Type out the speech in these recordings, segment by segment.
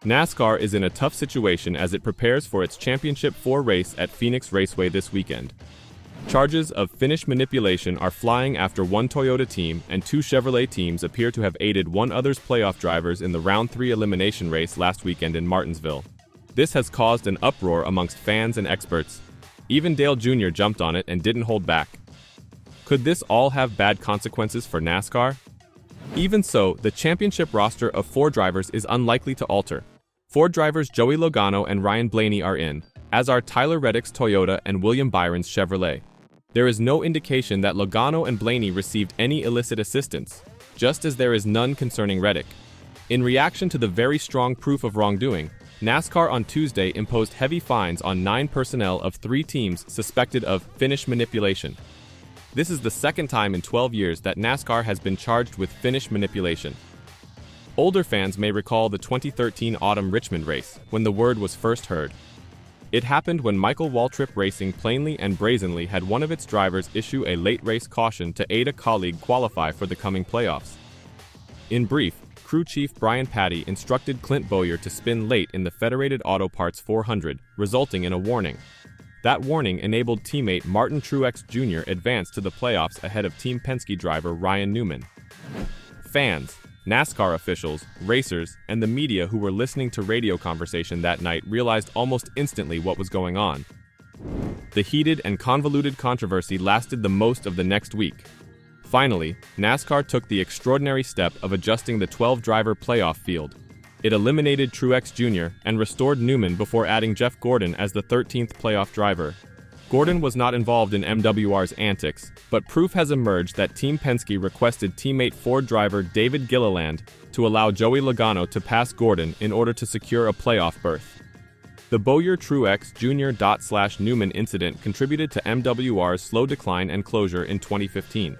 NASCAR is in a tough situation as it prepares for its Championship 4 race at Phoenix Raceway this weekend. Charges of finish manipulation are flying after one Toyota team and two Chevrolet teams appear to have aided one other's playoff drivers in the Round 3 elimination race last weekend in Martinsville. This has caused an uproar amongst fans and experts. Even Dale Jr. jumped on it and didn't hold back. Could this all have bad consequences for NASCAR? Even so, the championship roster of 4 drivers is unlikely to alter. 4 drivers Joey Logano and Ryan Blaney are in, as are Tyler Reddick's Toyota and William Byron's Chevrolet. There is no indication that Logano and Blaney received any illicit assistance, just as there is none concerning Reddick. In reaction to the very strong proof of wrongdoing, NASCAR on Tuesday imposed heavy fines on 9 personnel of 3 teams suspected of finish manipulation. This is the second time in 12 years that NASCAR has been charged with finish manipulation. Older fans may recall the 2013 autumn Richmond race, when the word was first heard. It happened when Michael Waltrip Racing plainly and brazenly had one of its drivers issue a late race caution to aid a colleague qualify for the coming playoffs. In brief, crew chief Brian Patty instructed Clint Bowyer to spin late in the Federated Auto Parts 400, resulting in a warning. That warning enabled teammate Martin Truex Jr. advance to the playoffs ahead of Team Penske driver Ryan Newman. Fans, NASCAR officials, racers, and the media who were listening to radio conversation that night realized almost instantly what was going on. The heated and convoluted controversy lasted the most of the next week. Finally, NASCAR took the extraordinary step of adjusting the 12-driver playoff field. It eliminated Truex Jr. and restored Newman before adding Jeff Gordon as the 13th playoff driver. Gordon was not involved in MWR's antics, but proof has emerged that Team Penske requested teammate Ford driver David Gilliland to allow Joey Logano to pass Gordon in order to secure a playoff berth. The Bowyer-Truex Jr./Newman incident contributed to MWR's slow decline and closure in 2015.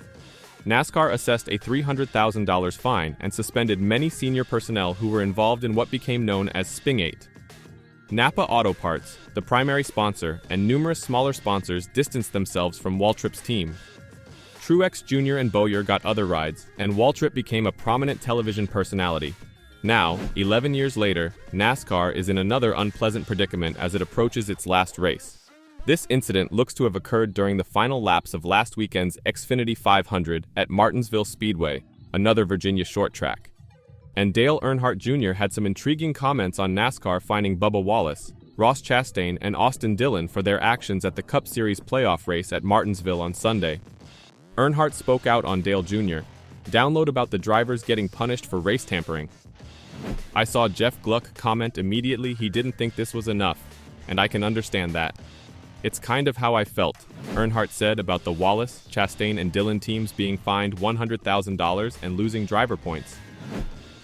NASCAR assessed a $300,000 fine and suspended many senior personnel who were involved in what became known as spingate. Napa Auto Parts, the primary sponsor, and numerous smaller sponsors distanced themselves from Waltrip's team. Truex Jr. and Bowyer got other rides, and Waltrip became a prominent television personality. Now, 11 years later, NASCAR is in another unpleasant predicament as it approaches its last race. This incident looks to have occurred during the final laps of last weekend's Xfinity 500 at Martinsville Speedway, another Virginia short track. And Dale Earnhardt Jr. had some intriguing comments on NASCAR fining Bubba Wallace, Ross Chastain, and Austin Dillon for their actions at the Cup Series playoff race at Martinsville on Sunday. Earnhardt spoke out on Dale Jr. Download about the drivers getting punished for race tampering. I saw Jeff Gluck comment immediately he didn't think this was enough, and I can understand that. It's kind of how I felt, Earnhardt said about the Wallace, Chastain, and Dillon teams being fined $100,000 and losing driver points.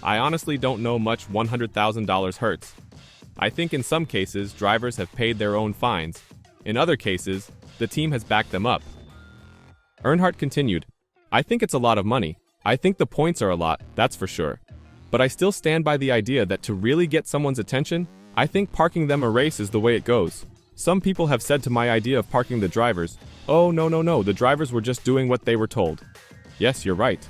I honestly don't know much $100,000 hurts. I think in some cases, drivers have paid their own fines. In other cases, the team has backed them up. Earnhardt continued, I think it's a lot of money. I think the points are a lot, that's for sure. But I still stand by the idea that to really get someone's attention, I think parking them a race is the way it goes. Some people have said to my idea of parking the drivers, oh no, the drivers were just doing what they were told. Yes, you're right.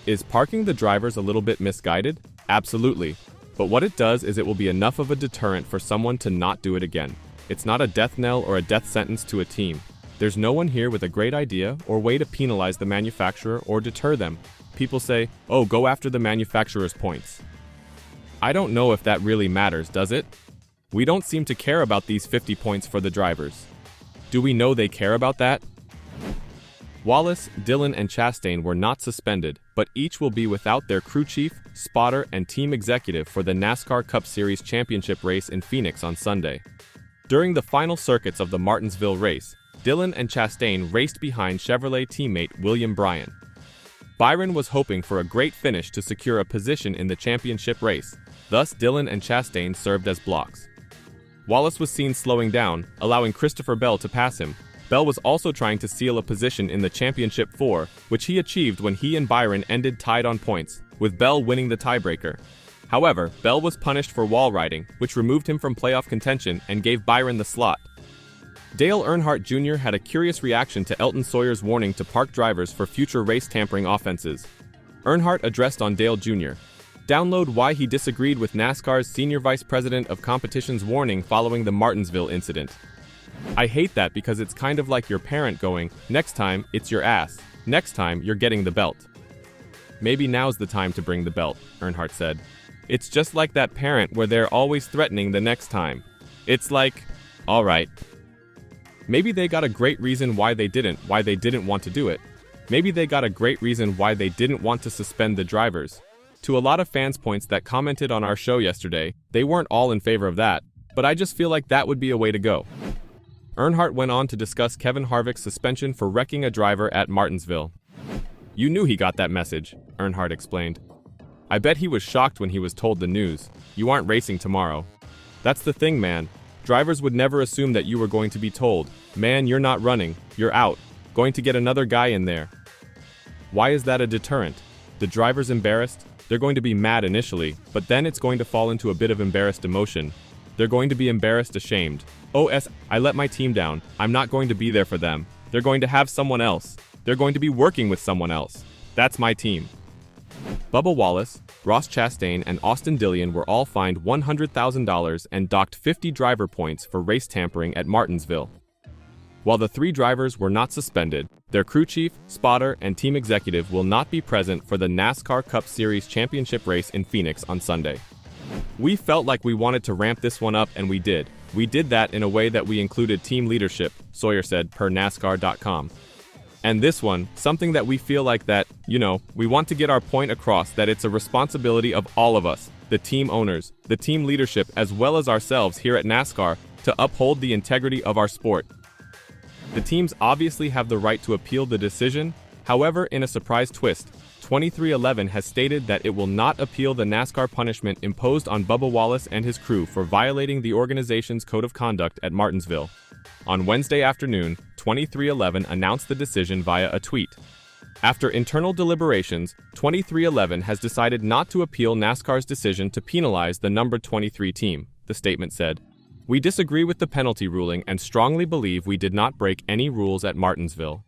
Is parking the drivers a little bit misguided? Absolutely. But what it does is it will be enough of a deterrent for someone to not do it again. It's not a death knell or a death sentence to a team. There's no one here with a great idea or way to penalize the manufacturer or deter them. People say, oh, go after the manufacturer's points. I don't know if that really matters, does it? We don't seem to care about these 50 points for the drivers. Do we know they care about that? Wallace, Dillon, and Chastain were not suspended, but each will be without their crew chief, spotter, and team executive for the NASCAR Cup Series championship race in Phoenix on Sunday. During the final circuits of the Martinsville race, Dillon and Chastain raced behind Chevrolet teammate William Byron. Byron was hoping for a great finish to secure a position in the championship race, thus Dillon and Chastain served as blocks. Wallace was seen slowing down, allowing Christopher Bell to pass him. Bell was also trying to seal a position in the Championship 4, which he achieved when he and Byron ended tied on points, with Bell winning the tiebreaker. However, Bell was punished for wall riding, which removed him from playoff contention and gave Byron the slot. Dale Earnhardt Jr. had a curious reaction to Elton Sawyer's warning to park drivers for future race tampering offenses. Earnhardt addressed on Dale Jr. Download why he disagreed with NASCAR's Senior Vice President of Competition's warning following the Martinsville incident. I hate that because it's kind of like your parent going, next time, it's your ass. Next time, you're getting the belt. Maybe now's the time to bring the belt, Earnhardt said. It's just like that parent where they're always threatening the next time. It's like, all right. Maybe they got a great reason why they didn't want to do it. Maybe they got a great reason why they didn't want to suspend the drivers. To a lot of fans' points that commented on our show yesterday, they weren't all in favor of that, but I just feel like that would be a way to go. Earnhardt went on to discuss Kevin Harvick's suspension for wrecking a driver at Martinsville. You knew he got that message, Earnhardt explained. I bet he was shocked when he was told the news. You aren't racing tomorrow. That's the thing, man. Drivers would never assume that you were going to be told, man, you're not running, you're out, going to get another guy in there. Why is that a deterrent? The driver's embarrassed? They're going to be mad initially, but then it's going to fall into a bit of embarrassed emotion. They're going to be embarrassed, ashamed. I let my team down. I'm not going to be there for them. They're going to have someone else. They're going to be working with someone else. That's my team. Bubba Wallace, Ross Chastain, and Austin Dillon were all fined $100,000 and docked 50 driver points for race tampering at Martinsville. While the 3 drivers were not suspended, their crew chief, spotter, and team executive will not be present for the NASCAR Cup Series championship race in Phoenix on Sunday. We felt like we wanted to ramp this one up, and we did. We did that in a way that we included team leadership, Sawyer said per NASCAR.com. And this one, something that we feel like that, we want to get our point across that it's a responsibility of all of us, the team owners, the team leadership, as well as ourselves here at NASCAR, to uphold the integrity of our sport. The teams obviously have the right to appeal the decision. However, in a surprise twist, 23XI has stated that it will not appeal the NASCAR punishment imposed on Bubba Wallace and his crew for violating the organization's code of conduct at Martinsville. On Wednesday afternoon, 23XI announced the decision via a tweet. After internal deliberations, 23XI has decided not to appeal NASCAR's decision to penalize the number 23 team, the statement said. We disagree with the penalty ruling and strongly believe we did not break any rules at Martinsville.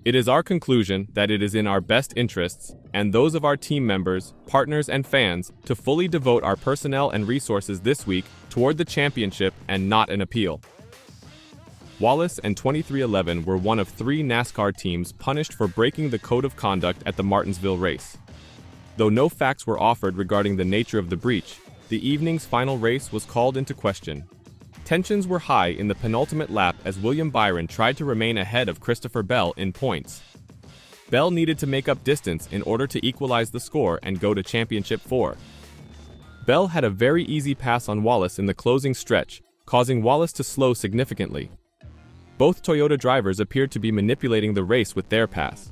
It is our conclusion that it is in our best interests, and those of our team members, partners, and fans, to fully devote our personnel and resources this week toward the championship and not an appeal. Wallace and 23XI were one of 3 NASCAR teams punished for breaking the code of conduct at the Martinsville race. Though no facts were offered regarding the nature of the breach, the evening's final race was called into question. Tensions were high in the penultimate lap as William Byron tried to remain ahead of Christopher Bell in points. Bell needed to make up distance in order to equalize the score and go to Championship 4. Bell had a very easy pass on Wallace in the closing stretch, causing Wallace to slow significantly. Both Toyota drivers appeared to be manipulating the race with their pass.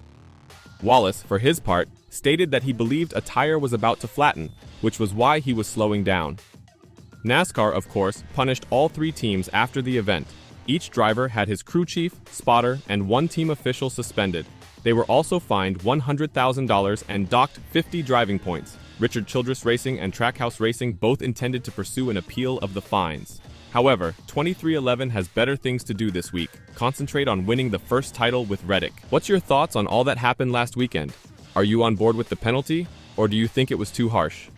Wallace, for his part, stated that he believed a tire was about to flatten, which was why he was slowing down. NASCAR, of course, punished all 3 teams after the event. Each driver had his crew chief, spotter, and 1 team official suspended. They were also fined $100,000 and docked 50 driving points. Richard Childress Racing and Trackhouse Racing both intended to pursue an appeal of the fines. However, 23XI has better things to do this week. Concentrate on winning the first title with Reddick. What's your thoughts on all that happened last weekend? Are you on board with the penalty, or do you think it was too harsh?